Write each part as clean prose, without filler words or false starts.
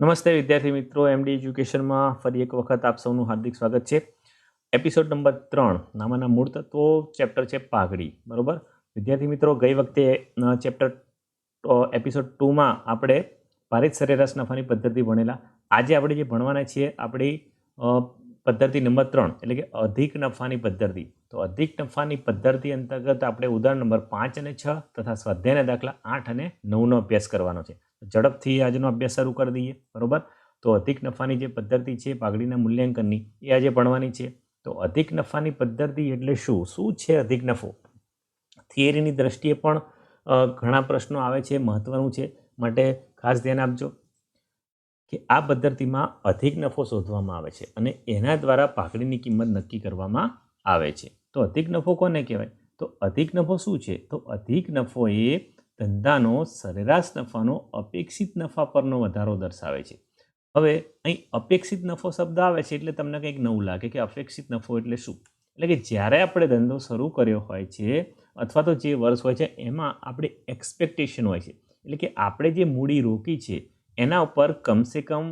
નમસ્તે વિદ્યાર્થી મિત્રો, એમડી એજ્યુકેશનમાં ફરી એક વખત આપ સૌનું હાર્દિક સ્વાગત છે. એપિસોડ નંબર 3 નામાના મૂળ તત્વો ચેપ્ટર છે પાઘડી. બરોબર વિદ્યાર્થી મિત્રો, ગઈ વખતે ચેપ્ટર એપિસોડ 2માં આપણે ભારિત સરેરાશ નફાની પદ્ધતિ ભણેલા. આજે આપણે જે ભણવાના છીએ આપણી પદ્ધતિ નંબર 3 એટલે કે અધિક નફાની પદ્ધતિ. તો અધિક નફાની પદ્ધતિ અંતર્ગત આપણે ઉદાહરણ નંબર 5 અને 6 તથા સ્વાધ્યાયના દાખલા 8 અને 9નો અભ્યાસ કરવાનો છે. ઝડપથી આજનો અભ્યાસ શરૂ કરી દઈએ. બરોબર, તો અધિક નફાની જે પદ્ધતિ છે પાઘડીના મૂલ્યાંકનની એ આજે ભણવાની છે. તો અધિક નફાની પદ્ધતિ એટલે શું છે અધિક નફો? થિયરીની દ્રષ્ટિએ પણ ઘણા પ્રશ્નો આવે છે, મહત્વનું છે, માટે ખાસ ધ્યાન આપજો કે આ પદ્ધતિમાં અધિક નફો શોધવામાં આવે છે અને એના દ્વારા પાઘડીની કિંમત નક્કી કરવામાં આવે છે. તો અધિક નફો કોને કહેવાય? તો અધિક નફો શું છે? તો અધિક નફો એ ધંધાનો સરેરાશ નફાનો અપેક્ષિત નફા પરનો વધારો દર્શાવે છે. હવે અહીં અપેક્ષિત નફો શબ્દ આવે છે એટલે તમને કંઈક નવું લાગે કે અપેક્ષિત નફો એટલે શું? એટલે કે જ્યારે આપણે ધંધો શરૂ કર્યો હોય છે અથવા તો જે વર્ષ હોય છે એમાં આપણી એક્સપેક્ટેશન હોય છે, એટલે કે આપણે જે મૂડી રોકી છે એના ઉપર કમસે કમ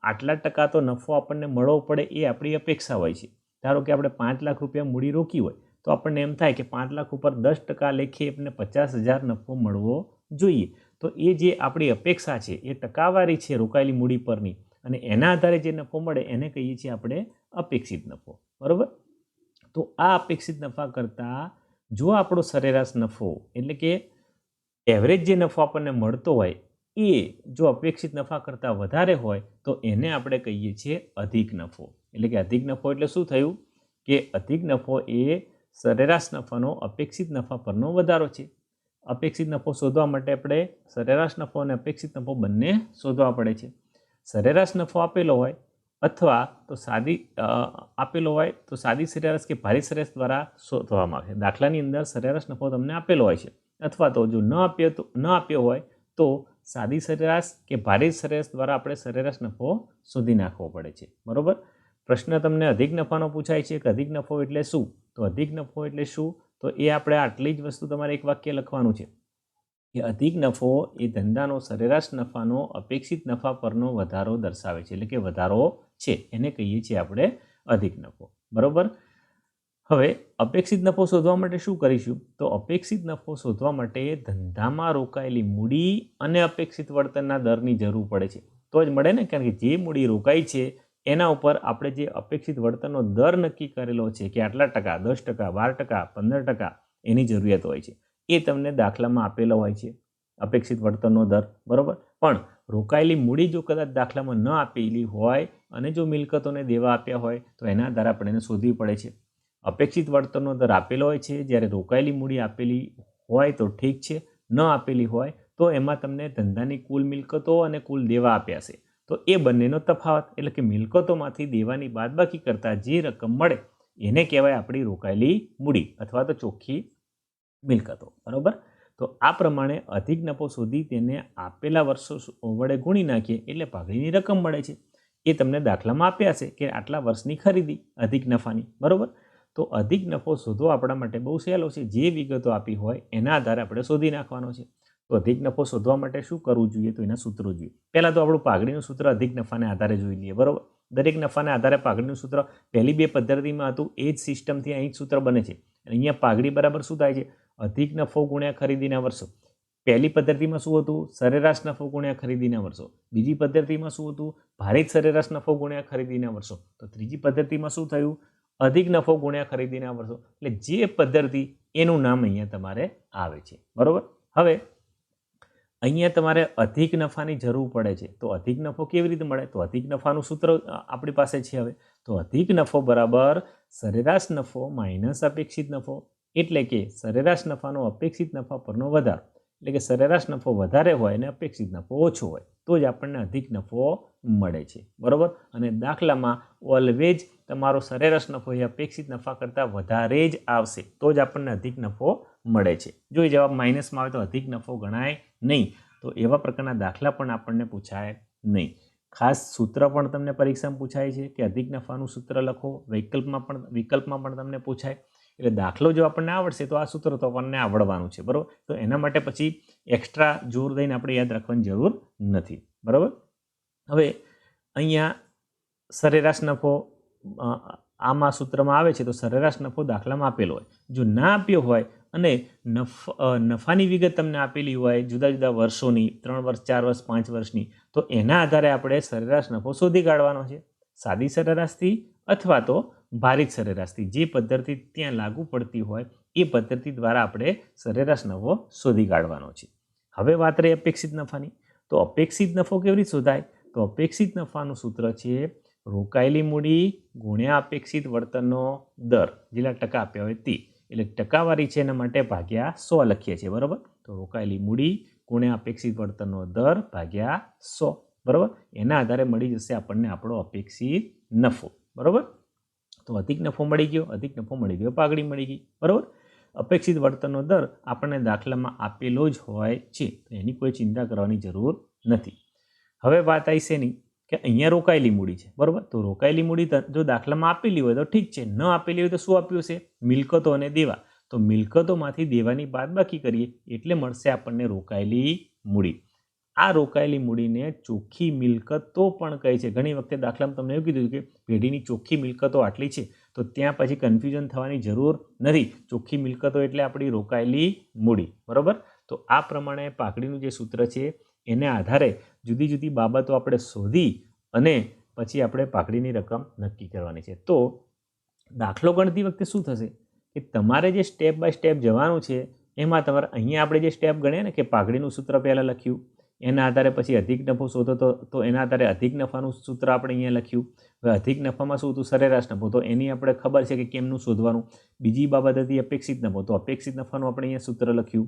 આટલા ટકા તો નફો આપણને મળવો પડે એ આપણી અપેક્ષા હોય છે. ધારો કે આપણે 5 લાખ રૂપિયા મૂડી રોકી હોય તો આપણને એમ થાય કે 5 લાખ ઉપર 10% લેખે આપણને 50,000 નફો મળવો જોઈએ. તો એ જે આપણી અપેક્ષા છે એ ટકાવારી છે રોકાયેલી મૂડી પરની, અને એના આધારે જે નફો મળે એને કહીએ છીએ આપણે અપેક્ષિત નફો. બરાબર, તો આ અપેક્ષિત નફા કરતાં જો આપણો સરેરાશ નફો એટલે કે એવરેજ જે નફો આપણને મળતો હોય એ જો અપેક્ષિત નફા કરતાં વધારે હોય તો એને આપણે કહીએ છીએ અધિક નફો. એટલે કે અધિક નફો એટલે શું થયું કે અધિક નફો એ સરેરાશ નફાનો અપેક્ષિત નફા પરનો વધારો છે. અપેક્ષિત નફો શોધવા માટે આપણે સરેરાશ નફો અને અપેક્ષિત નફો બંને શોધવા પડે છે. સરેરાશ નફો આપેલો હોય અથવા તો સાદી સરેરાશ કે ભારિત સરેરાશ દ્વારા શોધવામાં આવે છે. દાખલાની અંદર સરેરાશ નફો તમને આપેલો હોય છે, અથવા તો જો ન આપ્યો હોય તો સાદી સરેરાશ કે ભારિત સરેરાશ દ્વારા આપણે સરેરાશ નફો શોધી નાખવો પડે છે. બરોબર, પ્રશ્ન તમને અધિક નફાનો પૂછાય છે કે અધિક નફો એટલે શું? તો અધિક નફો એટલે શું? તો એ આપણે આટલી જ વસ્તુ તમારે એક વાક્ય લખવાનું છે કે અધિક નફો એ ધંધાનો સરેરાશ નફાનો અપેક્ષિત નફા પરનો વધારો દર્શાવે છે, એટલે કે વધારો છે એને કહીએ છીએ આપણે અધિક નફો. બરોબર, હવે અપેક્ષિત નફો શોધવા માટે શું કરીશું? તો અપેક્ષિત નફો શોધવા માટે ધંધામાં રોકાયેલી મૂડી અને અપેક્ષિત વળતરના દરની જરૂર પડે છે. તો જ મળે ને, કારણ કે જે મૂડી રોકાઈ છે એના ઉપર આપણે જે અપેક્ષિત વળતરનો દર નક્કી કરેલો છે કે આટલા ટકા, 10%, 12%, 15% એની જરૂરિયાત હોય છે. એ તમને દાખલામાં આપેલો હોય છે અપેક્ષિત વળતરનો દર. બરોબર, પણ રોકાયેલી મૂડી જો કદાચ દાખલામાં ન આપેલી હોય અને જો મિલકતોને દેવા આપ્યા હોય તો એના આધારે આપણે એને શોધવી પડે છે. અપેક્ષિત વળતરનો દર આપેલો હોય છે, જ્યારે રોકાયેલી મૂડી આપેલી હોય તો ઠીક છે, ન આપેલી હોય તો એમાં તમને ધંધાની કુલ મિલકતો અને કુલ દેવા આપ્યા છે તો એ બંનેનો તફાવત એટલે કે મિલકતોમાંથી દેવાની બાદબાકી કરતાં જે રકમ મળે એને કહેવાય આપણી રોકાયેલી મૂડી અથવા તો ચોખ્ખી મિલકતો. બરોબર, તો આ પ્રમાણે અધિક નફો શોધી તેને આપેલા વર્ષો વડે ગુણી નાખીએ એટલે પાઘડીની રકમ મળે છે. એ તમને દાખલામાં આપ્યા છે કે આટલા વર્ષની ખરીદી અધિક નફાની. બરોબર, તો અધિક નફો શોધવો આપણા માટે બહુ સહેલો છે. જે વિગતો આપી હોય એના આધારે આપણે શોધી નાખવાનો છે. તો અધિક નફો શોધવા માટે શું કરવું જોઈએ? તો એના સૂત્રો જોઈએ. પહેલાં તો આપણું પાઘડીનું સૂત્ર અધિક નફાને આધારે જોઈ લઈએ. બરોબર, દરેક નફાને આધારે પાઘડીનું સૂત્ર પહેલી 2 પદ્ધતિમાં હતું એ જ સિસ્ટમથી અહીં જ સૂત્ર બને છે. અહીંયા પાઘડી બરાબર શું થાય છે? અધિક નફો ગુણ્યા ખરીદીના વર્ષો. પહેલી પદ્ધતિમાં શું હતું? સરેરાશ નફો ગુણ્યા ખરીદીના વર્ષો. બીજી પદ્ધતિમાં શું હતું? ભારિત સરેરાશ નફો ગુણ્યા ખરીદીના વર્ષો. તો ત્રીજી પદ્ધતિમાં શું થયું? અધિક નફો ગુણ્યા ખરીદીના વર્ષો. એટલે જે પદ્ધતિ એનું નામ અહીંયા તમારે આવે છે. બરોબર, હવે અહીંયા તમારે અધિક નફાની જરૂર પડે છે. તો અધિક નફો કેવી રીતે મળે? તો અધિક નફાનું સૂત્ર આપણી પાસે છે. હવે તો અધિક નફો બરાબર સરેરાશ નફો માઇનસ અપેક્ષિત નફો, એટલે કે સરેરાશ નફાનો અપેક્ષિત નફા પરનો વધારો. એટલે કે સરેરાશ નફો વધારે હોય અને અપેક્ષિત નફો ઓછો હોય તો જ આપણને અધિક નફો મળે છે. બરોબર, અને દાખલામાં ઓલવેજ તમારો સરેરાશ નફો એ અપેક્ષિત નફા કરતાં વધારે જ આવશે તો જ આપણને અધિક નફો મળે છે. જો એ જવાબ માઇનસમાં આવે તો અધિક નફો ગણાય નહીં. તો એવા પ્રકારના દાખલા પણ આપણને પૂછાય નહીં. ખાસ સૂત્ર પણ તમને પરીક્ષામાં પૂછાય છે કે અધિક નફાનું સૂત્ર લખો. વિકલ્પમાં પણ તમને પૂછાય. એટલે દાખલો જો આપણને આવડશે તો આ સૂત્ર તો આપણને આવડવાનું છે. બરાબર, તો એના માટે પછી એક્સ્ટ્રા જોર દઈને આપણે યાદ રાખવાની જરૂર નથી. બરાબર, હવે અહીંયા સરેરાશ નફો આમાં સૂત્રમાં આવે છે, તો સરેરાશ નફો દાખલામાં આપેલો હોય. જો ના આપ્યો હોય અને નફાની વિગત તમને આપેલી હોય જુદા જુદા વર્ષોની, 3 વર્ષ, 4 વર્ષ, 5 વર્ષની, તો એના આધારે આપણે સરેરાશ નફો શોધી કાઢવાનો છે, સાદી સરેરાશથી અથવા તો ભારિત સરેરાશથી. જે પદ્ધતિ ત્યાં લાગુ પડતી હોય એ પદ્ધતિ દ્વારા આપણે સરેરાશ નફો શોધી કાઢવાનો છે. હવે વાત રહી અપેક્ષિત નફાની. તો અપેક્ષિત નફો કેવી રીતે શોધાય? તો અપેક્ષિત નફાનું સૂત્ર છે રોકાયેલી મૂડી ગુણ્યા અપેક્ષિત વળતરનો દર, જેટલા ટકા આપ્યા હોય તે, એટલે ટકાવારી છે એના માટે ભાગ્યા 100 લખીએ છીએ, બરાબર. તો રોકાયેલી મૂડી ગુણ્યા અપેક્ષિત વળતરનો દર ભાગ્યા 100, બરાબર. એના આધારે મળી જશે આપણને આપણો અપેક્ષિત નફો, બરાબર. તો અધિક નફો મળી ગયો, અધિક નફો મળી ગયો, પાઘડી મળી ગઈ, બરાબર. અપેક્ષિત વળતરનો દર આપણને દાખલામાં આપેલો જ હોય છે, તો એની કોઈ ચિંતા કરવાની જરૂર નથી. હવે વાત આવી છે નહીં કે અહીંયા રોકાયેલી મૂડી છે, બરાબર. તો રોકાયેલી મૂડી જો દાખલામાં આપેલી હોય તો ઠીક છે, ન આપેલી હોય તો શું આપ્યું છે? મિલકતો અને દેવા. તો મિલકતોમાંથી દેવાની બાદબાકી કરીએ એટલે મળશે આપણને રોકાયેલી મૂડી. આ રોકાયેલી મૂડીને ચોખ્ખી મિલકતો પણ કહે છે. ઘણી વખતે દાખલામાં તમને એવું કીધું કે પેઢીની ચોખ્ખી મિલકતો આટલી છે, તો ત્યાં પછી કન્ફ્યુઝન થવાની જરૂર નથી. ચોખ્ખી મિલકતો એટલે આપણી રોકાયેલી મૂડી, બરાબર. તો આ પ્રમાણે પાઘડીનું જે સૂત્ર છે એને આધારે જુદી જુદી બાબતો આપણે શોધી અને પછી આપણે પાઘડીની રકમ નક્કી કરવાની છે. તો દાખલો ગણતી વખતે શું થશે કે તમારે જે સ્ટેપ બાય સ્ટેપ જવાનું છે એમાં તમારે અહીંયા આપણે જે સ્ટેપ ગણ્યા ને કે પાઘડીનું સૂત્ર પહેલાં લખ્યું, એના આધારે પછી અધિક નફો શોધો, તો એના આધારે અધિક નફાનું સૂત્ર આપણે અહીંયા લખ્યું. હવે અધિક નફામાં શું હતું? સરેરાશ નફો. તો એની આપણે ખબર છે કે કેમનું શોધવાનું. બીજી બાબત હતી અપેક્ષિત નફો. તો અપેક્ષિત નફાનું આપણે અહીંયા સૂત્ર લખ્યું.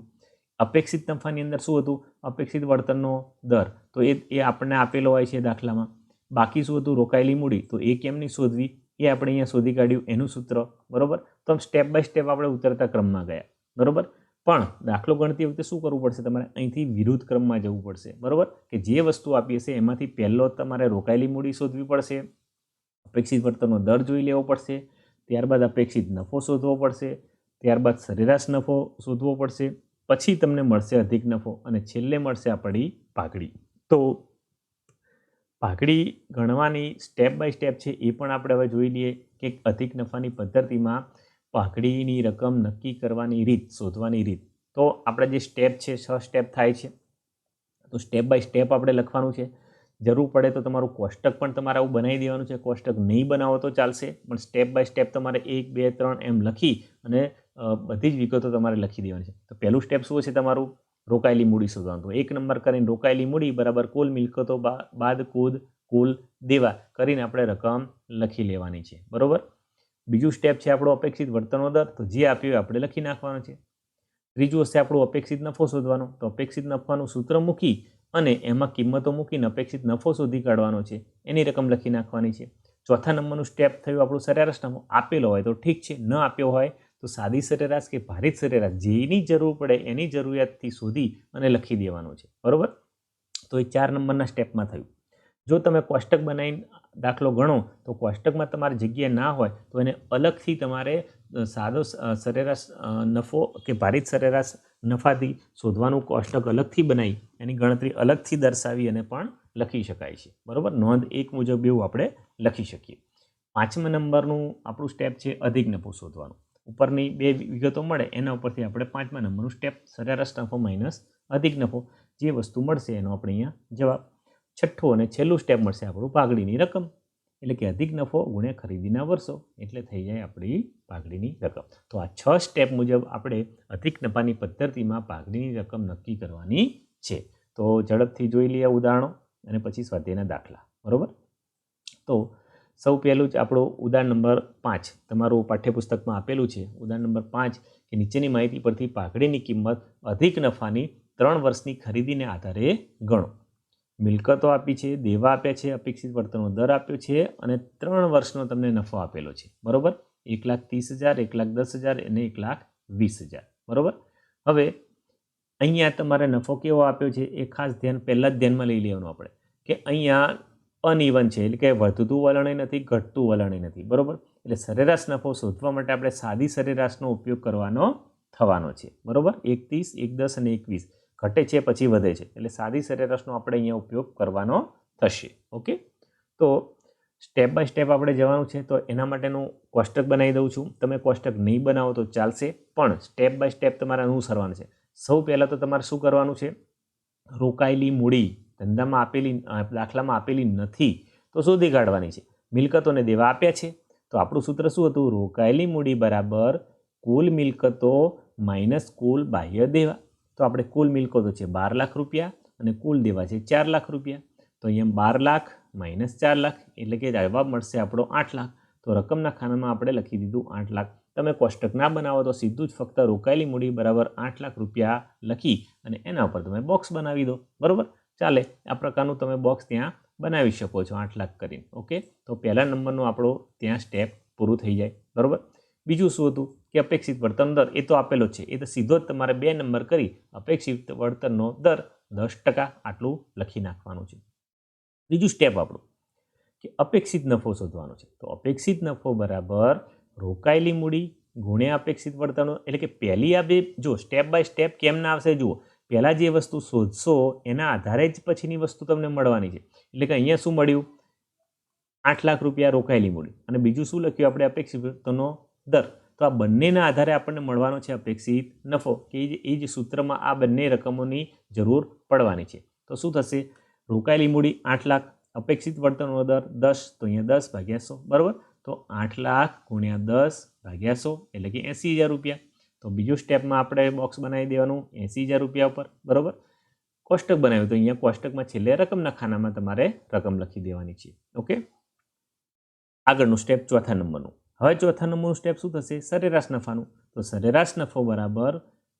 અપેક્ષિત નફાની અંદર શું હતું? અપેક્ષિત વળતરનો દર. તો એ આપણને આપેલો હોય છે દાખલામાં. બાકી શું હતું? રોકાયેલી મૂડી. તો એ કેમની શોધવી એ આપણે અહીંયા શોધી કાઢ્યું, એનું સૂત્ર, બરાબર. તો આમ સ્ટેપ બાય સ્ટેપ આપણે ઉતરતા ક્રમમાં ગયા, બરાબર. પણ દાખલો ગણતી વખતે શું કરવું પડશે? તમારે અહીંથી વિરુદ્ધ ક્રમમાં જવું પડશે, બરાબર. કે જે વસ્તુ આપી હશે એમાંથી પહેલો તમારે રોકાયેલી મૂડી શોધવી પડશે, અપેક્ષિત વળતરનો દર જોઈ લેવો પડશે, ત્યારબાદ અપેક્ષિત નફો શોધવો પડશે, ત્યારબાદ સરેરાશ નફો શોધવો પડશે, પછી તમને મળશે અધિક નફો અને છેલ્લે મળશે આપણી પાઘડી. તો પાઘડી ગણવાની સ્ટેપ બાય સ્ટેપ છે એ પણ આપણે હવે જોઈ લઈએ કે અધિક નફાની પદ્ધતિમાં પાઘડીની રકમ નક્કી કરવાની રીત, શોધવાની રીત. તો આપણે જે સ્ટેપ છે 6 સ્ટેપ થાય છે, તો સ્ટેપ બાય સ્ટેપ આપણે લખવાનું છે. જરૂર પડે તો તમારું કોષ્ટક પણ તમારે આવું બનાવી દેવાનું છે. કોષ્ટક નહીં બનાવો તો ચાલશે, પણ સ્ટેપ બાય સ્ટેપ તમારે 1, 2, 3 એમ લખી અને બધી જ વિગતો તમારે લખી દેવાની છે. તો પહેલું સ્ટેપ શું છે તમારું? રોકાયેલી મૂડી શોધવાનું. તો 1 નંબર કરીને રોકાયેલી મૂડી બરાબર કુલ મિલકતો બાદ કુલ દેવા કરીને આપણે રકમ લખી લેવાની છે, બરાબર. બીજું સ્ટેપ છે આપણો અપેક્ષિત વળતરનો દર. તો જે આપ્યું હોય આપણે લખી નાખવાનો છે. ત્રીજું હશે આપણું અપેક્ષિત નફો શોધવાનો. તો અપેક્ષિત નફાનું સૂત્ર મૂકી અને એમાં કિંમતો મૂકીને અપેક્ષિત નફો શોધી કાઢવાનો છે, એની રકમ લખી નાખવાની છે. ચોથા નંબરનું સ્ટેપ થયું આપણું સરેરાશ નફો. આપેલો હોય તો ઠીક છે, ન આપ્યો હોય તો સાદી સરેરાશ કે ભારિત સરેરાશ જેની જરૂર પડે એની જરૂરિયાતથી શોધી અને લખી દેવાનું છે, બરાબર. તો એ 4 નંબરના સ્ટેપમાં થયું. જો તમે કોષ્ટક બનાવીને દાખલો ગણો તો કોષ્ટકમાં તમારી જગ્યા ના હોય તો એને અલગથી તમારે સાદો સરેરાશ નફો કે ભારિત સરેરાશ નફાથી શોધવાનું કોષ્ટક અલગથી બનાવી એની ગણતરી અલગથી દર્શાવી અને પણ લખી શકાય છે, બરાબર. નોંધ 1 મુજબ એવું આપણે લખી શકીએ. 5મા નંબરનું આપણું સ્ટેપ છે અધિક નફો શોધવાનું. ઉપરની 2 વિગતો મળે એના ઉપરથી આપણે 5મા નંબરનું સ્ટેપ સરેરાશ નફો માઇનસ અધિક નફો જે વસ્તુ મળશે એનો આપણે અહીંયા જવાબ. છઠ્ઠું અને છેલ્લું સ્ટેપ મળશે આપણું પાઘડીની રકમ, એટલે કે અધિક નફો ગુણ્યા ખરીદીના વર્ષો, એટલે થઈ જાય આપણી પાઘડીની રકમ. તો આ 6 સ્ટેપ મુજબ આપણે અધિક નફાની પદ્ધતિમાં પાઘડીની રકમ નક્કી કરવાની છે. તો ઝડપથી જોઈ લઈએ ઉદાહરણો અને પછી સ્વાધ્યાયના દાખલા, બરાબર. તો સૌ પહેલું જ આપણું ઉદાહરણ નંબર 5 તમારું પાઠ્યપુસ્તકમાં આપેલું છે. ઉદાહરણ નંબર 5 કે નીચેની માહિતી પરથી પાઘડીની કિંમત અધિક નફાની 3 વર્ષની ખરીદીને આધારે ગણો. મિલકતો આપી છે, દેવા આપ્યા છે, અપેક્ષિત વળતરનો દર આપ્યો છે અને 3 વર્ષનો તમને નફો આપેલો છે, બરાબર. 1,30,000, 1,10,000 અને 1,20,000, બરાબર. હવે અહીંયા તમારે નફો કેવો આપ્યો છે એ ખાસ પહેલાં જ ધ્યાનમાં લઈ લેવાનું આપણે કે અહીંયા અનઇવન છે, એટલે કે વધતું વલણ નથી, ઘટતું વલણ નથી, બરાબર. એટલે સરેરાશ નફો શોધવા માટે આપણે સાદી સરેરાશનો ઉપયોગ કરવાનો થવાનો છે, બરાબર. 1,30, 1,10 અને 1,20 ઘટે છે પછી વધે છે, એટલે સાદી સરેરાશનો આપણે અહીંયા ઉપયોગ કરવાનો થશે. ઓકે, તો સ્ટેપ બાય સ્ટેપ આપણે જવાનું છે. તો એના માટેનું કોષ્ટક બનાવી દઉં છું. તમે કોષ્ટક નહીં બનાવો તો ચાલશે, પણ સ્ટેપ બાય સ્ટેપ તમારે અનુસરવાનું છે. સૌ પહેલાં તો તમારે શું કરવાનું છે? રોકાયેલી મૂડી ધંધામાં આપેલી, દાખલામાં આપેલી નથી તો શોધી કાઢવાની છે. મિલકતોને દેવા આપ્યા છે તો આપણું સૂત્ર શું હતું? રોકાયેલી મૂડી બરાબર કુલ મિલકતો માઇનસ કુલ બાહ્ય દેવા. તો આપણે કુલ મિલકતો છે 12 લાખ રૂપિયા અને કુલ દેવા છે 4 લાખ રૂપિયા. તો અહીંયા 12 લાખ માઇનસ 4 લાખ એટલે કે જવાબ મળશે આપણો 8 લાખ. તો રકમના ખાનામાં આપણે લખી દીધું 8 લાખ. તમે કોષ્ટક ના બનાવો તો સીધું જ ફક્ત રોકાયેલી મૂડી બરાબર 8 લાખ રૂપિયા લખી અને એના ઉપર તમે બોક્સ બનાવી દો. બરાબર, ચાલે. આ પ્રકારનું તમે બોક્સ ત્યાં બનાવી શકો છો 8 લાખ કરીને. ઓકે, તો પહેલા નંબરનો આપણો ત્યાં સ્ટેપ પૂરું થઈ જાય. બરાબર, બીજું શું હતું કે અપેક્ષિત વળતરનો દર, એ તો આપેલો છે. એ તો સીધો જ તમારે 2 નંબર કરી અપેક્ષિત વળતરનો દર 10% આટલું લખી નાખવાનું છે. બીજું સ્ટેપ આપણું કે અપેક્ષિત નફો શોધવાનો છે. તો અપેક્ષિત નફો બરાબર રોકાયેલી મૂડી ગુણ્યા અપેક્ષિત વળતરનો, એટલે કે પહેલી આ બે, જો સ્ટેપ બાય સ્ટેપ કેમ ના આવશે જુઓ. પહેલાં જે વસ્તુ શોધશો એના આધારે જ પછીની વસ્તુ તમને મળવાની છે. એટલે કે અહીંયા શું મળ્યું? 8 લાખ રૂપિયા રોકાયેલી મૂડી અને બીજું શું લખ્યું આપણે? અપેક્ષિત વળતરનો દર. તો આ બંનેના આધારે આપણને મળવાનો છે અપેક્ષિત નફો, કે એ જ સૂત્રમાં આ બંને રકમોની જરૂર પડવાની છે. તો શું થશે? રોકાયેલી મૂડી 8 લાખ, અપેક્ષિત વળતરનો દર 10, તો અહીંયા 10/100. બરાબર, તો 8 લાખ ગુણ્યા 10/100 એટલે કે 80,000 રૂપિયા. તો બીજું સ્ટેપમાં આપણે બોક્સ બનાવી દેવાનું 80,000 રૂપિયા ઉપર. બરાબર, કોષ્ટક બનાવ્યું તો અહીંયા કોષ્ટકમાં છેલ્લે રકમના ખાનામાં તમારે રકમ લખી દેવાની છે. ઓકે, આગળનું સ્ટેપ ચોથા નંબરનું. હવે ચોથા નંબરનું સ્ટેપ શું થશે? સરેરાશ નફાનું. તો સરેરાશ નફો બરાબર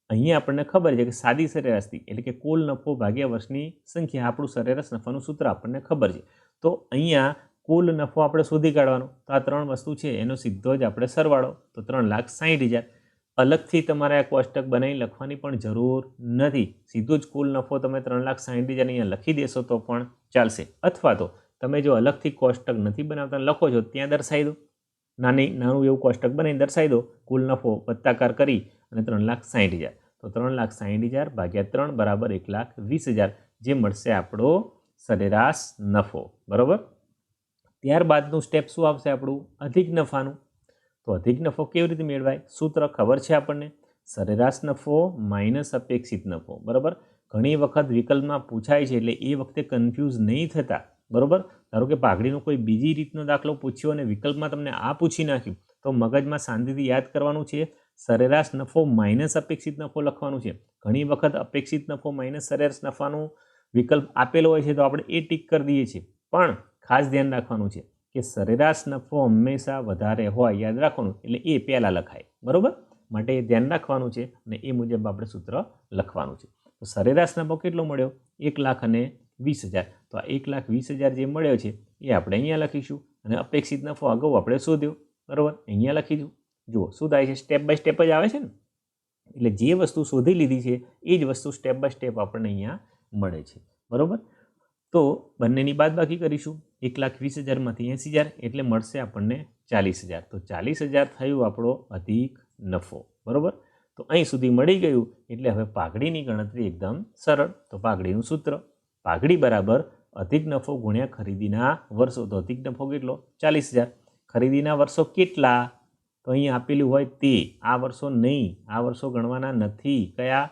અહીંયા આપણને ખબર છે કે સાદી સરેરાશથી, એટલે કે કુલ નફો ભાગ્યા વર્ષની સંખ્યા, આપણું સરેરાશ નફાનું સૂત્ર આપણને ખબર છે. તો અહીંયા કુલ નફો આપણે શોધી કાઢવાનો. તો આ 3 વસ્તુ છે એનો સીધો જ આપણે સરવાળો, તો 3,60,000. અલગથી તમારે આ કોષ્ટક બનાવી લખવાની પણ જરૂર નથી. સીધું જ કુલ નફો તમે 3,60,000 અહીંયા લખી દેશો તો પણ ચાલશે. અથવા તો તમે જો અલગથી કોષ્ટક નથી બનાવતા લખો છો ત્યાં દર્શાવી દો. નાનું એવું કોષ્ટક બનાવી દર્શાવી દો. કુલ નફો વત્તાકાર કરી અને 3,60,000. તો 3,60,000 ભાગ્યા 3 બરાબર 1,20,000, જે મળશે આપણો સરેરાશ નફો. બરાબર, ત્યારબાદનું સ્ટેપ શું આવશે આપણું? અધિક નફાનું. તો અધિક નફો કેવી રીતે મેળવાય? સૂત્ર ખબર છે આપણને, સરેરાશ નફો માઇનસ અપેક્ષિત નફો. બરાબર, ઘણી વખત વિકલ્પમાં પૂછાય છે એટલે એ વખતે કન્ફ્યુઝ નહીં થતા. બરાબર, ધારો કે પાઘડીનો કોઈ બીજી રીતનો દાખલો પૂછ્યો અને વિકલ્પમાં તમને આ પૂછી નાખ્યું તો મગજમાં શાંતિથી યાદ કરવાનું છે, સરેરાશ નફો માઇનસ અપેક્ષિત નફો લખવાનું છે. ઘણી વખત અપેક્ષિત નફો માઇનસ સરેરાશ નફાનું વિકલ્પ આપેલો હોય છે તો આપણે એ ટીક કરી દઈએ છીએ. પણ ખાસ ધ્યાન રાખવાનું છે કે સરેરાશ નફો હંમેશા વધારે હોય, યાદ રાખવાનું, એટલે એ પહેલાં લખાય. બરાબર, માટે એ ધ્યાન રાખવાનું છે અને એ મુજબ આપણે સૂત્ર લખવાનું છે. તો સરેરાશ નફો કેટલો મળ્યો? 1,20,000. તો આ 1,20,000 જે મળ્યો છે એ આપણે અહીંયા લખીશું અને અપેક્ષિત નફો અગાઉ આપણે શોધ્યો. બરાબર, અહીંયા લખીશું. જુઓ શું થાય છે, સ્ટેપ બાય સ્ટેપ જ આવે છે ને. એટલે જે વસ્તુ શોધી લીધી છે એ જ વસ્તુ સ્ટેપ બાય સ્ટેપ આપણને અહીંયા મળે છે. બરાબર, તો બંનેની બાદબાકી કરીશું. 1,20,000માંથી 80,000 એટલે મળશે આપણને 40,000. તો 40,000 થયું આપણો અધિક નફો. બરાબર, તો અહીં સુધી મળી ગયું એટલે હવે પાઘડીની ગણતરી એકદમ સરળ. તો પાઘડીનું સૂત્ર, પાઘડી બરાબર અધિક નફો ગુણ્યા ખરીદીના વર્ષો. તો અધિક નફો કેટલો? 40,000. ખરીદીના વર્ષો કેટલા? તો અહીં આપેલું હોય તે. આ વર્ષો નહીં, આ વર્ષો ગણવાના નથી. કયા?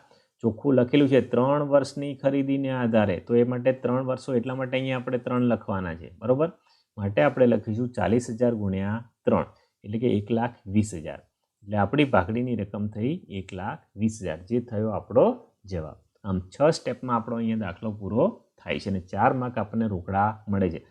ચોખ્ખું લખેલું છે 3 વર્ષની ખરીદીને આધારે. તો એ માટે 3 વર્ષો, એટલા માટે અહીંયા આપણે 3 લખવાના છે. બરાબર, માટે આપણે લખીશું 40,000 ગુણ્યા 3 એટલે કે 1,20,000. એટલે આપણી પાઘડીની રકમ થઈ 1,20,000, જે થયો આપણો જવાબ. આમ 6 સ્ટેપમાં આપણો અહીંયા દાખલો પૂરો થાય છે અને 4 માર્ક આપણને રોકડા મળે છે.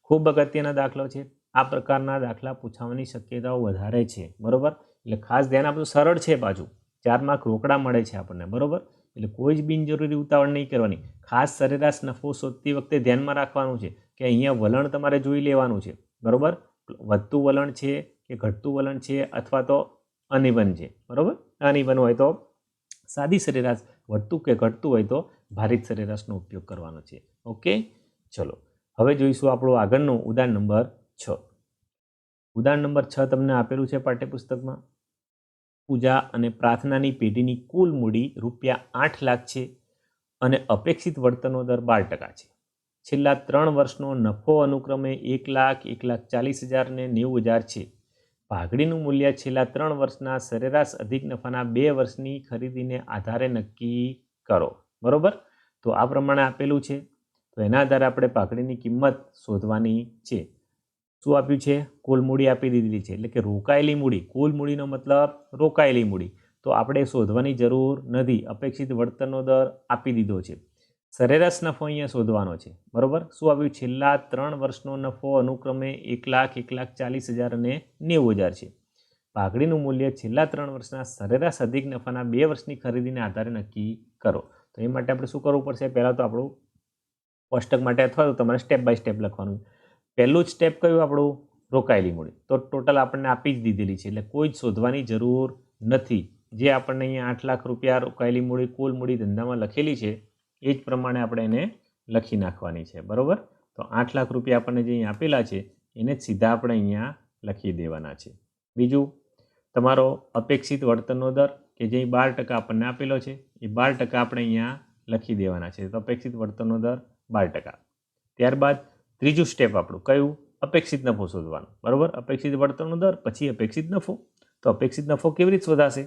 ખૂબ અગત્યના દાખલો છે. આ પ્રકારના દાખલા પૂછવાની શક્યતાઓ વધારે છે. બરાબર, એટલે ખાસ ધ્યાન આપવું. સરળ છે પાછું, 4 માર્ક રોકડા મળે છે આપણને. બરાબર, એટલે કોઈ જ બિનજરૂરી ઉતાવળ નહીં કરવાની. ખાસ સરેરાશ નફો શોધતી વખતે ધ્યાનમાં રાખવાનું છે કે અહીંયા વલણ તમારે જોઈ લેવાનું છે. બરાબર, વધતું વલણ છે કે ઘટતું વલણ છે અથવા તો અનિવન છે. બરાબર, અનિવન હોય તો સાદી સરેરાશ, વધતું કે ઘટતું હોય તો ભારિત સરેરાશનો ઉપયોગ કરવાનો છે. ઓકે, ચલો હવે જોઈશું આપણું આગળનું ઉદાહરણ નંબર 6. ઉદાહરણ નંબર 6 તમને આપેલું છે પાઠ્યપુસ્તકમાં. પૂજા અને પ્રાર્થનાની પેઢીની કુલ મૂડી ₹8 લાખ છે અને અપેક્ષિત વળતરનો દર 12% છે. છેલ્લા 3 વર્ષનો નફો અનુક્રમે 1,00,000, 1,40,000 ને 90,000 છે. ભાગડીનું મૂલ્ય છેલ્લા 3 વર્ષના સરેરાશ અધિક નફાના 2 વર્ષની ખરીદીને આધારે નક્કી કરો. બરોબર? તો આ પ્રમાણે આપેલું છે. તો એના આધારે આપણે ભાગડીની કિંમત શોધવાની છે. શું આપ્યું છે? કુલ મૂડી આપી દીધેલી છે, એટલે કે રોકાયેલી મૂડી. કુલ મૂડીનો મતલબ રોકાયેલી મૂડી. તો આપણે શોધવાની જરૂર નથી. અપેક્ષિત વળતરનો દર આપી દીધો છે. સરેરાશ નફો અહીંયા શોધવાનો છે. બરોબર? શું આવ્યું? છેલ્લા 3 વર્ષનો નફો અનુક્રમે 1,00,000, 1,40,000 અને 90,000 છે. ભાગડીનું મૂલ્ય છેલ્લા 3 વર્ષના સરેરાશ અધિક નફાના 2 વર્ષની ખરીદીને આધારે નક્કી કરો. તો એ માટે આપણે શું કરવું પડશે? પહેલાં તો આપણું કોષ્ટક માટે અથવા તો તમારે સ્ટેપ બાય સ્ટેપ લખવાનું. પહેલું જ સ્ટેપ કયું આપણું? રોકાયેલી મૂડી. તો ટોટલ આપણને આપી જ દીધેલી છે, એટલે કોઈ જ શોધવાની જરૂર નથી. જે આપણને અહીંયા 8,00,000 રૂપિયા રોકાયેલી મૂડી, કુલ મૂડી ધંધામાં લખેલી છે એ જ પ્રમાણે આપણે એને લખી નાખવાની છે. બરાબર? તો 8,00,000 રૂપિયા આપણને જે અહીંયા આપેલા છે એને જ સીધા આપણે અહીંયા લખી દેવાના છે. બીજું, તમારો અપેક્ષિત વળતરનો દર કે જે 12% આપણને આપેલો છે એ 12% આપણે અહીંયા લખી દેવાના છે. તો અપેક્ષિત વળતરનો દર 12%. ત્યારબાદ ત્રીજું સ્ટેપ આપણું કયું? અપેક્ષિત નફો શોધવાનો. બરાબર? અપેક્ષિત વળતરનો દર પછી અપેક્ષિત નફો. તો અપેક્ષિત નફો કેવી રીતે શોધાશે?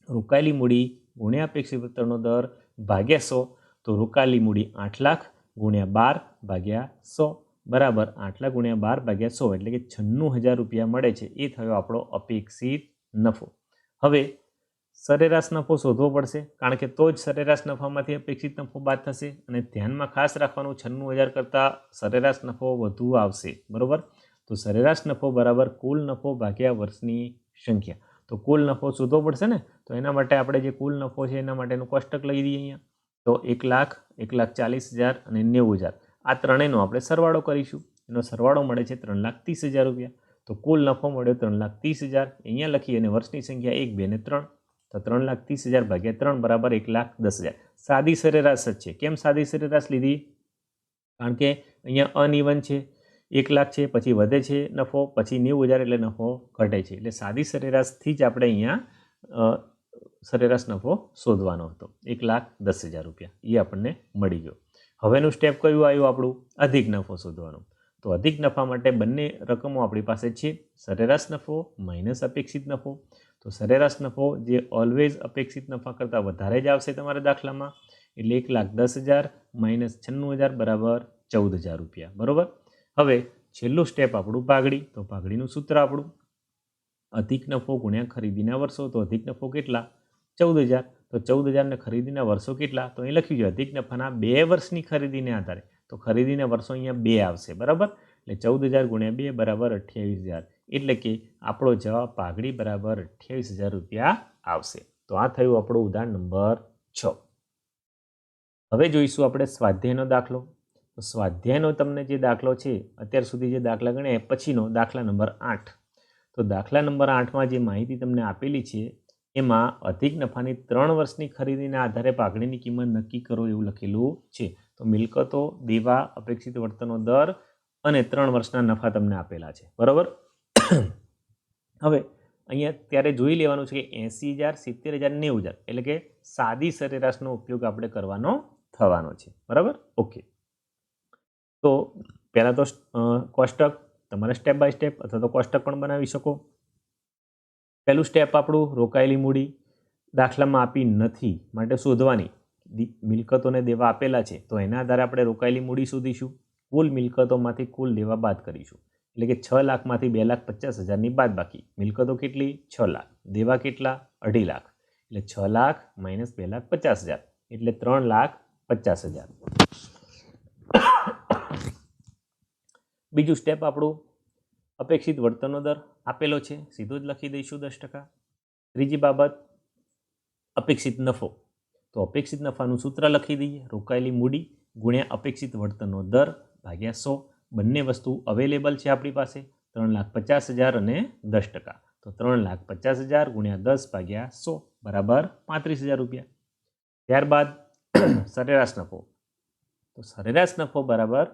રોકાયેલી મૂડી ગુણ્યા અપેક્ષિત વળતરનો દર ભાગ્યા 100. તો રોકાયેલી મૂડી 8,00,000 ગુણ્યા 12 ભાગ્યા 100 બરાબર 8,00,000 ગુણ્યા 12 ભાગ્યા 100 એટલે કે 96,000 રૂપિયા મળે છે. એ થયો આપણો અપેક્ષિત નફો. હવે સરેરાશ નફો શોધવો પડશે, કારણ કે તો જ સરેરાશ નફામાંથી અપેક્ષિત નફો બાદ થશે. અને ધ્યાનમાં ખાસ રાખવાનું 96,000 કરતાં સરેરાશ નફો વધુ આવશે. બરાબર? તો સરેરાશ નફો બરાબર કુલ નફો ભાગ્યા વર્ષની સંખ્યા. તો કુલ નફો શોધવો પડશે ને, તો એના માટે આપણે જે કુલ નફો છે એના માટેનું કોષ્ટક લઈ દઈએ અહીંયા. તો 1,00,000, 1,40,000 અને 90,000 આ ત્રણેયનો આપણે સરવાળો કરીશું. એનો સરવાળો મળે છે 3,30,000 રૂપિયા. તો કુલ નફો મળ્યો 3,30,000. અહીંયા લખીએ અને વર્ષની સંખ્યા 1, 2 ને 3. તો 3,30,000 ભાગ્યા 3 બરાબર 1,10,000. સાદી સરેરાશ જ છે. કેમ સાદી સરેરાશ લીધી? કારણ કે અહીંયા અનઇવન છે. 1,00,000 છે, પછી વધે છે નફો, પછી 90,000 એટલે નફો ઘટે છે. એટલે સાદી સરેરાશથી જ આપણે અહીંયા સરેરાશ નફો શોધવાનો હતો. 1,10,000 રૂપિયા એ આપણને મળી ગયો. હવેનું સ્ટેપ કયું આવ્યું આપણું? અધિક નફો શોધવાનું. તો અધિક નફા માટે બંને રકમો આપણી પાસે છે. સરેરાશ નફો માઇનસ અપેક્ષિત નફો. તો સરેરાશ નફો જે ઓલવેઝ અપેક્ષિત નફા કરતાં વધારે જ આવશે તમારા દાખલામાં. એટલે 1,10,000 માઇનસ 96,000 બરાબર 14,000 રૂપિયા. બરાબર? હવે છેલ્લું સ્ટેપ આપણું ભાગડી. તો ભાગડીનું સૂત્ર આપણું અધિક નફો ગુણ્યા ખરીદીના વર્ષો. તો અધિક નફો કેટલા? 14,000. તો 14,000 ને ખરીદીના વર્ષો કેટલા? તો અહીં લખ્યું છે અધિક નફાના 2 વર્ષની ખરીદીને આધારે. તો ખરીદીના વર્ષો અહીંયા 2 આવશે. બરાબર? એટલે 14,000 ગુણ્યા 2 બરાબર 28,000. એટલે કે આપણો જવાબ ભાગડી બરાબર 28,000 રૂપિયા આવશે. તો આ થયું આપણું ઉદાહરણ નંબર 6. હવે જોઈશું આપણે સ્વાધ્યાયનો દાખલો. તો સ્વાધ્યાયનો તમને જે દાખલો છે અત્યાર સુધી જે દાખલા ગણ્યા પછીનો દાખલા નંબર 8. તો દાખલા નંબર 8માં જે માહિતી તમને આપેલી છે એમાં અધિક નફાની 3 વર્ષની ખરીદીના આધારે ભાગડીની કિંમત નક્કી કરો એવું લખેલું છે. તો મિલકતો, દેવા, અપેક્ષિત વળતરનો દર અને 3 વર્ષના નફા તમને આપેલા છે. બરાબર? હવે અહીંયા ત્યારે જોઈ લેવાનું છે કે 80,000, 70,000, 90,000 એટલે કે સાદી સરેરાશનો ઉપયોગ આપણે કરવાનો થવાનો છે. બરાબર? ઓકે. તો પહેલાં તો કોષ્ટક તમારે સ્ટેપ બાય સ્ટેપ અથવા તો કોષ્ટક પણ બનાવી શકો. પહેલું સ્ટેપ આપણું રોકાયેલી મૂડી દાખલામાં આપી નથી માટે શોધવાની. મિલકતોને દેવા આપેલા છે તો એના આધારે આપણે રોકાયેલી મૂડી શોધીશું. કુલ મિલકતોમાંથી કુલ દેવા બાદ કરીશું. એટલે કે 6,00,000માંથી 2,50,000ની બાદ બાકી. મિલકતો કેટલી? 6,00,000. દેવા કેટલા? 2.5 લાખ. એટલે 6,00,000 માઇનસ 2,50,000 એટલે 3,50,000. બીજું સ્ટેપ આપણું અપેક્ષિત વળતરનો દર આપેલો છે, સીધો જ લખી દઈશું 10%. ત્રીજી બાબત અપેક્ષિત નફો. તો અપેક્ષિત નફાનું સૂત્ર લખી દઈએ. રોકાયેલી મૂડી ગુણ્યા અપેક્ષિત વળતરનો દર ભાગ્યા 100. બંને વસ્તુ અવેલેબલ છે આપણી પાસે. 3,50,000 અને 10%. તો 3,50,000 ગુણ્યા 10 ભાગ્યા 100 બરાબર 35,000 રૂપિયા. ત્યારબાદ સરેરાશ નફો. તો સરેરાશ નફો બરાબર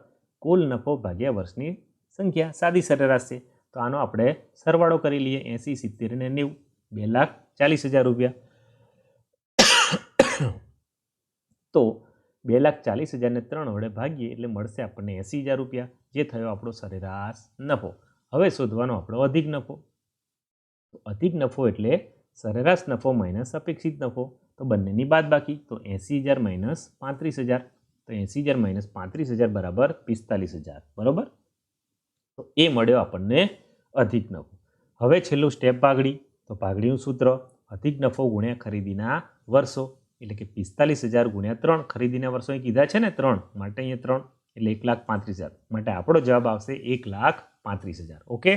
કુલ નફો ભાગ્યા વર્ષની સંખ્યા. સાદી સરેરાશ છે તો આનો આપણે સરવાળો કરી લઈએ. 80, 70 અને 90 2,40,000 રૂપિયા. તો 2,40,000ને 3 વડે ભાગીએ એટલે મળશે આપણને 80,000 રૂપિયા, જે થયો આપણો સરેરાશ નફો. હવે શોધવાનો આપણો અધિક નફો. તો અધિક નફો એટલે સરેરાશ નફો માઇનસ અપેક્ષિત નફો. તો બંનેની બાદબાકી, તો 80,000 માઇનસ 35,000. તો 80,000 માઇનસ 35,000 બરાબર 45,000. બરાબર. તો એ મળ્યો આપણને અધિક નફો. હવે છેલ્લું સ્ટેપ પાઘડી. તો પાઘડીનું સૂત્ર અધિક નફો ગુણ્યા ખરીદીના વર્ષો, એટલે કે 45,000 ગુણ્યા 3. ખરીદીના વર્ષો અહીં કીધા છે ને 3, માટે અહીંયા 3 એટલે 1,35,000. માટે આપણો જવાબ આવશે 1,35,000. ઓકે.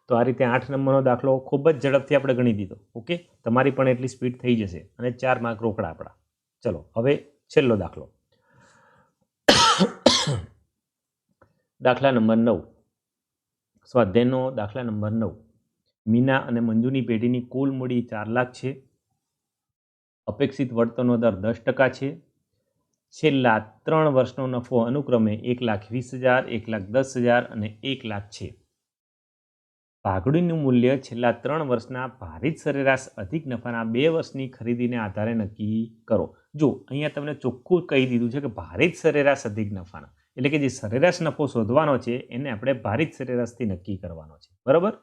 તો આ રીતે 8 નંબરનો દાખલો ખૂબ જ ઝડપથી આપણે ગણી દીધો. ઓકે. તમારી પણ એટલી સ્પીડ થઈ જશે અને 4 માર્ક રોકડા આપણા. ચલો હવે છેલ્લો દાખલો. દાખલા નંબર 9. સ્વાધ્યાયનો દાખલા નંબર 9. મીના અને મંજુની પેઢીની કુલ મૂડી 4 લાખ છે. અપેક્ષિત વળતરનો દર 10% છે. છેલ્લા 3 વર્ષનો નફો અનુક્રમે 1,20,000, 1,10,000 અને 1 લાખ છે. પાઘડીનું મૂલ્ય છેલ્લા 3 વર્ષના ભારિત સરેરાશ અધિક નફાના 2 વર્ષની ખરીદીને આધારે નક્કી કરો. જો અહીંયા તમને ચોખ્ખું કહી દીધું છે કે ભારિત સરેરાશ અધિક નફાના, એટલે કે જે સરેરાશ નફો શોધવાનો છે એને આપણે ભારિત સરેરાશથી નક્કી કરવાનો છે. બરાબર.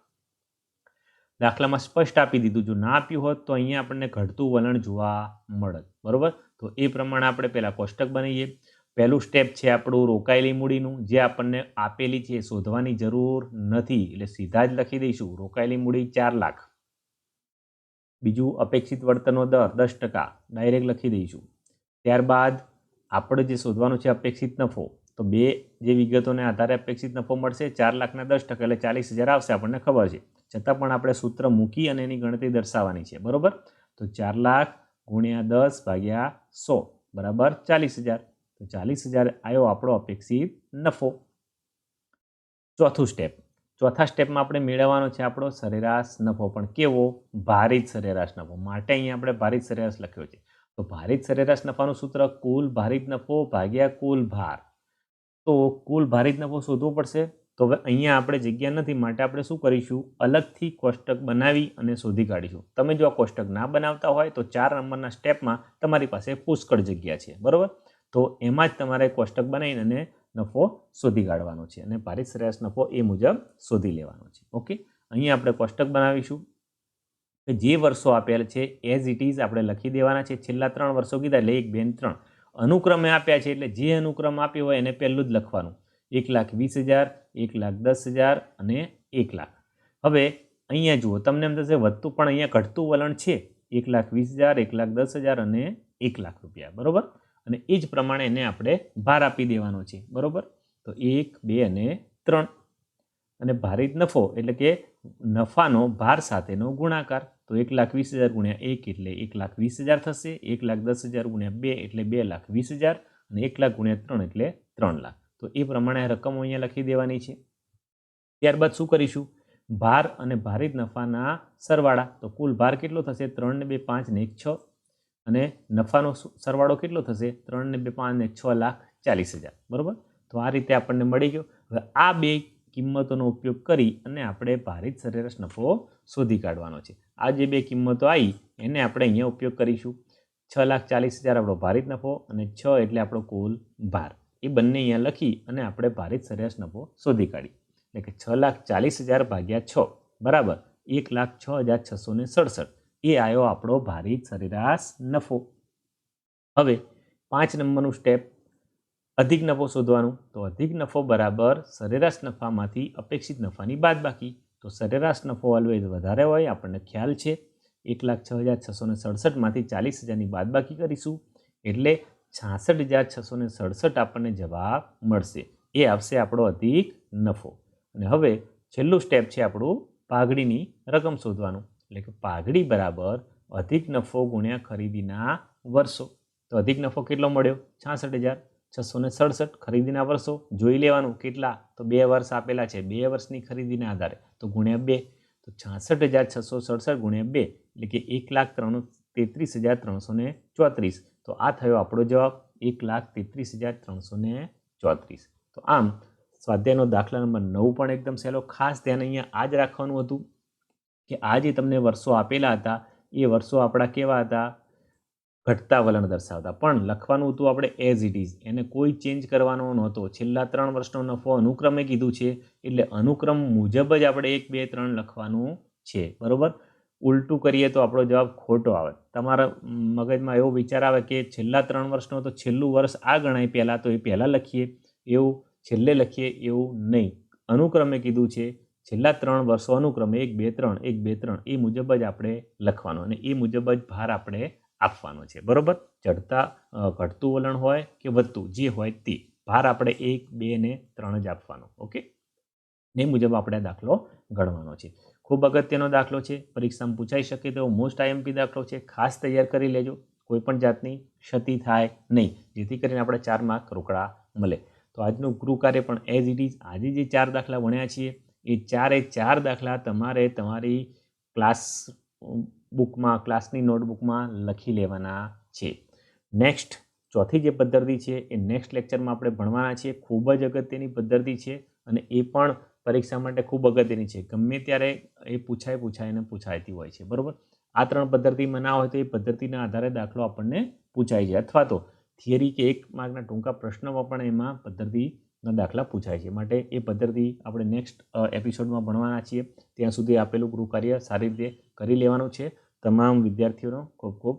દાખલામાં સ્પષ્ટ આપી દીધું. જો ના આપ્યું હોત તો અહીંયા આપણને ઘટતું વલણ જોવા મળત. બરાબર. તો એ પ્રમાણે આપણે પહેલાં કોષ્ટક બનાવીએ. પહેલું સ્ટેપ છે આપણું રોકાયેલી મૂડીનું, જે આપણને આપેલી છે શોધવાની જરૂર નથી, એટલે સીધા જ લખી દઈશું રોકાયેલી મૂડી 4 લાખ. બીજું અપેક્ષિત વળતરનો દર 10%, ડાયરેક્ટ લખી દઈશું. ત્યારબાદ આપણે જે શોધવાનું છે અપેક્ષિત નફો, તો બે જે વિગતોને આધારે અપેક્ષિત નફો મળશે 4 લાખના 10% એટલે 40,000 આવશે, આપણને ખબર છે. છતાં પણ આપણે સૂત્ર મૂકી અને એની ગણતરી દર્શાવવાની છે. બરાબર. તો 4 લાખ ગુણ્યા 10 ભાગ્યા 100 બરાબર 40,000. તો 40,000 આવ્યો આપણો અપેક્ષિત નફો. ચોથું સ્ટેપ. ચોથા સ્ટેપમાં આપણે મેળવવાનો છે આપણો સરેરાશ નફો, પણ કેવો? ભારિત સરેરાશ નફો. માટે અહીંયા આપણે ભારિત સરેરાશ લખ્યો છે. તો ભારિત સરેરાશ નફાનું સૂત્ર કુલ ભારિત નફો ભાગ્યા કુલ ભાર. તો કુલ ભારિત નફો શોધવો પડશે. તો હવે અહીંયા આપણે જગ્યા નથી, માટે આપણે શું કરીશું? અલગથી કોષ્ટક બનાવી અને શોધી કાઢીશું. તમે જો આ કોષ્ટક ના બનાવતા હોય તો 4 નંબરના સ્ટેપમાં તમારી પાસે પુષ્કળ જગ્યા છે. બરાબર. તો એમાં જ તમારે કોષ્ટક બનાવીને નફો શોધી કાઢવાનો છે અને ભારિત સરેરાશ નફો એ મુજબ શોધી લેવાનો છે. ઓકે. અહીંયા આપણે કોષ્ટક બનાવીશું કે જે વર્ષો આપેલ છે એઝ ઇટ ઇઝ આપણે લખી દેવાના છે. છેલ્લા 3 વર્ષો કીધા એટલે 1, 2 અને 3 અનુક્રમે આપ્યા છે, એટલે જે અનુક્રમ આપ્યો હોય એને પહેલું જ લખવાનું. 1,20,000, 1,10,000 અને 1 લાખ. હવે અહીંયા જુઓ, તમને એમ થશે વધતું, પણ અહીંયા ઘટતું વલણ છે. 1,20,000, 1,10,000 અને 1 લાખ રૂપિયા. બરાબર. અને એ જ પ્રમાણે એને આપણે ભાર આપી દેવાનો છે. બરાબર. તો 1, 2 અને 3. અને ભારિત નફો એટલે કે નફાનો ભાર સાથેનો ગુણાકાર. તો 1,20,000 ગુણ્યા 1 એટલે 1,20,000 થશે. 1,10,000 ગુણ્યા 2 એટલે 2,20,000 અને 1 લાખ ગુણ્યા 3 એટલે 3 લાખ. તો એ પ્રમાણે રકમો અહીંયા લખી દેવાની છે. ત્યારબાદ શું કરીશું? ભાર અને ભારિત નફાના સરવાળા. તો કુલ ભાર કેટલો થશે? 3 ને 2 5 ને 1 6. અને નફાનો સરવાળો કેટલો થશે? 3 ને 2 5 ને 6,40,000. બરાબર. તો આ રીતે આપણને મળી ગયો. હવે આ બે કિંમતોનો ઉપયોગ કરી અને આપણે ભારિત સરેરાશ નફો શોધી કાઢવાનો છે. આ જે બે કિંમતો આવી એને આપણે અહીંયા ઉપયોગ કરીશું. 6,40,000 આપણો ભારિત નફો અને 6 એટલે આપણો કુલ ભાર. એ બંને અહીંયા લખી અને આપણે ભારિત સરેરાશ નફો શોધી કાઢી. એટલે કે 6,40,000 ભાગ્યા 6 બરાબર 1,06,667. એ આવ્યો આપણો ભારિત સરેરાશ નફો. હવે 5 નંબરનું સ્ટેપ, અધિક નફો શોધવાનું. તો અધિક નફો બરાબર સરેરાશ નફામાંથી અપેક્ષિત નફાની બાદબાકી. તો સરેરાશ નફો ઓલવેઝ વધારે હોય, આપણને ખ્યાલ છે. 1,06,667 માંથી 40,000ની બાદબાકી કરીશું એટલે 66,667 આપણને જવાબ મળશે. એ આવશે આપણો અધિક નફો. અને હવે છેલ્લું સ્ટેપ છે આપણું પાઘડીની રકમ શોધવાનું. એટલે કે પાઘડી બરાબર અધિક નફો ગુણ્યા ખરીદીના વર્ષો. તો અધિક નફો કેટલો મળ્યો? 66,667. ખરીદીના વર્ષો જોઈ લેવાનું કેટલા? તો 2 વર્ષ આપેલા છે. 2 વર્ષની ખરીદીના આધારે તો ગુણ્યા 2. તો 66,667 ગુણ્યા 2 એટલે કે 1,33,334. તો આ થયો આપણો જવાબ 1,33,334. તો આમ સ્વાધ્યાયનો દાખલા નંબર 9 પણ એકદમ સહેલો. ખાસ ધ્યાન અહીંયા આ જ રાખવાનું હતું કે આ જે તમને વર્ષો આપેલા હતા એ વર્ષો આપણા કેવા હતા? ઘટતા વલણ દર્શાવતા, પણ લખવાનું હતું આપણે એઝ ઇટ ઇઝ, એને કોઈ ચેન્જ કરવાનો નહોતો. છેલ્લા 3 વર્ષનો નફો અનુક્રમે કીધું છે એટલે અનુક્રમ મુજબ જ આપણે 1, 2, 3 લખવાનું છે. બરાબર. ઉલટું કરીએ તો આપણો જવાબ ખોટો આવે. તમારા મગજમાં એવો વિચાર આવે કે છેલ્લા 3 વર્ષનો તો છેલ્લું વર્ષ આ ગણાય પહેલાં, તો એ પહેલાં લખીએ, એવું છેલ્લે લખીએ, એવું નહીં. અનુક્રમે કીધું છે, છેલ્લા 3 વર્ષો અનુક્રમે 1, 2, 3, 1, 2, 3 એ મુજબ જ આપણે લખવાનું અને એ મુજબ જ ભાર આપણે આપવાનો છે. બરાબર. ઘટતું વલણ હોય કે વધતું, જે હોય તે ભાર આપણે 1, 2 ને 3 જ આપવાનો. ઓકે. એ મુજબ આપણે દાખલો ગણવાનો છે. ખૂબ અગત્યનો દાખલો છે, પરીક્ષામાં પૂછાઈ શકે તેવો મોસ્ટ આઈએમપી દાખલો છે. ખાસ તૈયાર કરી લેજો, કોઈ પણ જાતની ક્ષતિ થાય નહીં, જેથી કરીને આપણે 4 માર્ક રોકડા મળે. તો આજનું ગૃહ કાર્ય પણ એઝ ઇટ ઇઝ, આજે જે 4 દાખલા ભણ્યા છીએ એ 4 દાખલા તમારે તમારી ક્લાસ બુકમાં, ક્લાસની નોટબુકમાં લખી લેવાના છે. નેક્સ્ટ ચોથી જે પદ્ધતિ છે એ નેક્સ્ટ લેક્ચરમાં આપણે ભણવાના છીએ. ખૂબ જ અગત્યની પદ્ધતિ છે અને એ પણ પરીક્ષા માટે ખૂબ અગત્યની છે. ગમે ત્યારે એ પૂછાયતી હોય છે. બરાબર. આ 3 પદ્ધતિમાં ના હોય તો એ પદ્ધતિના આધારે દાખલો આપણને પૂછાય છે, અથવા તો થિયરી કે 1 માર્કના ટૂંકા પ્રશ્નમાં પણ એમાં પદ્ધતિના દાખલા પૂછાય છે. માટે એ પદ્ધતિ આપણે નેક્સ્ટ એપિસોડમાં ભણવાના છીએ. ત્યાં સુધી આપેલું ગૃહ કાર્ય સારી રીતે કરી લેવાનું છે. તમામ વિદ્યાર્થીઓનો ખૂબ ખૂબ